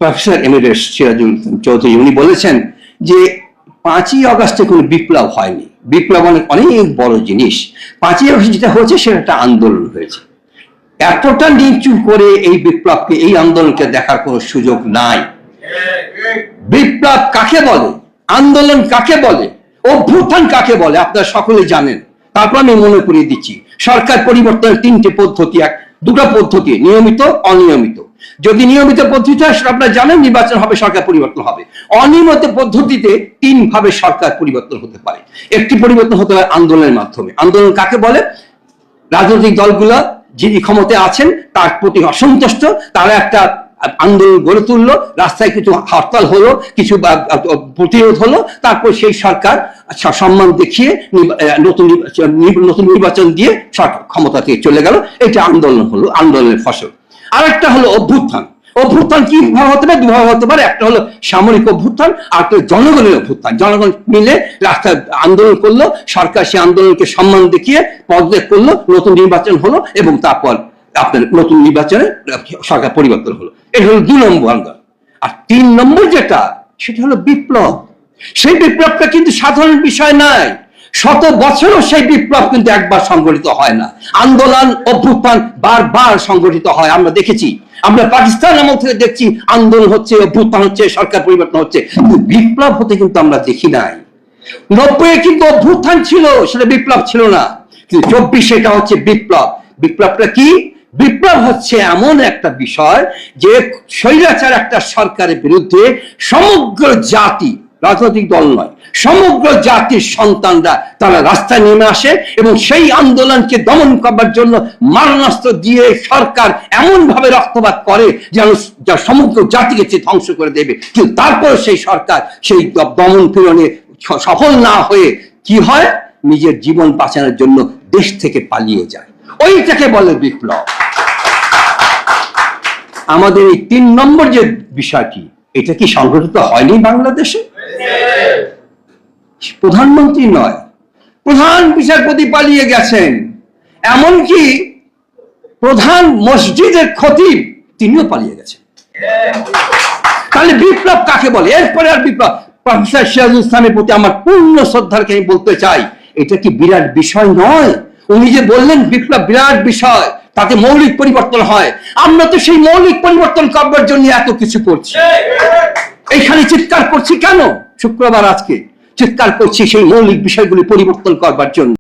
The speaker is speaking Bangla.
প্রফেসর এমিরেটস সিরাজুল চৌধুরী উনি বলেছেন যে 5ই আগস্টে কোনো বিপ্লব হয়নি, বিপ্লব অনেক বড় জিনিস। 5ই আগস্ট যেটা হয়েছে সেটা একটা আন্দোলন হয়েছে। এতটা নিচু করে এই বিপ্লবকে, এই আন্দোলনকে দেখার কোনো সুযোগ নাই। বিপ্লব কাকে বলে, আন্দোলন কাকে বলে, অভ্যুত্থান কাকে বলে আপনারা সকলে জানেন। তারপর আমি মনে করিয়ে দিচ্ছি, সরকার পরিবর্তনের 3টে পদ্ধতি, দুটো পদ্ধতি, নিয়মিত অনিয়মিত। যদি নিয়মিত পদ্ধতি হয় সেটা আপনারা জানেন, নির্বাচন হবে, সরকার পরিবর্তন হবে। অনিয়মিত পদ্ধতিতে 3 ভাবে সরকার পরিবর্তন হতে পারে। একটি পরিবর্তন হতে হয় আন্দোলনের মাধ্যমে। আন্দোলন কাকে বলে, রাজনৈতিক দলগুলো যিনি ক্ষমতায় আছেন তার প্রতি অসন্তুষ্ট, তারা একটা আন্দোলন গড়ে তুললো, রাস্তায় কিছু হরতাল হলো, কিছু প্রতিরোধ হলো, তারপর সেই সরকার সম্মান দেখিয়ে নতুন নির্বাচন দিয়ে ক্ষমতা থেকে চলে গেল। এটা আন্দোলন হলো, আন্দোলনের ফসল। আরেকটা হলো অভ্যুত্থান। অভ্যুত্থান কি ভাবে হতে পারে, দুভাবে হতে পারে। একটা হলো সামরিক অভ্যুত্থান, আর একটা জনগণের অভ্যুত্থান। জনগণ মিলে রাস্তায় আন্দোলন করলো, সরকার সেই আন্দোলনকে সম্মান দেখিয়ে পদত্যাগ করলো, নতুন নির্বাচন হলো, এবং তারপর আপনার নতুন নির্বাচনে সরকার পরিবর্তন হলো। এটা হলো 2 নম্বর আন্দোলন। আর 3 নম্বর যেটা, সেটা হলো বিপ্লব। সেই বিপ্লবটা কিন্তু সাধারণ বিষয় নয়। 100 বছরও সেই বিপ্লব কিন্তু একবার সংগঠিত হয় না। আন্দোলন অভ্যুত্থান বারবার সংগঠিত হয়, আমরা দেখেছি। আমরা পাকিস্তান আমল থেকে দেখছি আন্দোলন হচ্ছে, অভ্যুত্থান হচ্ছে, সরকার পরিবর্তন হচ্ছে, কিন্তু বিপ্লব হতে কিন্তু আমরা দেখি নাই। 90-এ কিন্তু অভ্যুত্থান ছিল, সেটা বিপ্লব ছিল না। কিন্তু 24 এটা হচ্ছে বিপ্লব। বিপ্লবটা কি? বিপ্লব হচ্ছে এমন একটা বিষয় যে স্বৈরাচার একটা সরকারের বিরুদ্ধে সমগ্র জাতি, রাজনৈতিক দল নয়, সমগ্র জাতির সন্তানরা তারা রাস্তায় নেমে আসে, এবং সেই আন্দোলনকে দমন করবার জন্য মারণাস্ত্র দিয়ে সরকার এমন ভাবে রক্তপাত করে যেন যা সমগ্র জাতিকে ধ্বংস করে দেবে। কিন্তু তারপরে সেই সরকার সেই দমন পীড়নে সফল না হয়ে কি হয়, নিজের জীবন বাঁচানোর জন্য দেশ থেকে পালিয়ে যায়। ওইটাকে বলে বিপ্লব। আমাদের এই 3 নম্বর যে বিষয়টি, এটা কি সংগঠিত হয়নি বাংলাদেশে? প্রধানমন্ত্রী নয়, প্রধান বিচারপতি পালিয়ে গেছেন, এমনকি প্রধান মসজিদের খতিব তিনিও পালিয়ে গেছেন। তাহলে বিপ্লব কাকে বলে? এরপরে আর বিপ্লব, প্রফেসর সিরাজুল ইসলামের প্রতি আমার পূর্ণ শ্রদ্ধাকে আমি বলতে চাই, এটা কি বিরাট বিষয় নয়? উনি যে বললেন বিপ্লব বিরাট বিষয়, তাতে মৌলিক পরিবর্তন হয়। আমরা তো সেই মৌলিক পরিবর্তন করবার জন্য এত কিছু করছি। এইখানে চিৎকার করছি কেন? শুক্রবার আজকে চিৎকার করছি সেই মৌলিক বিষয়গুলি পরিবর্তন করবার জন্য।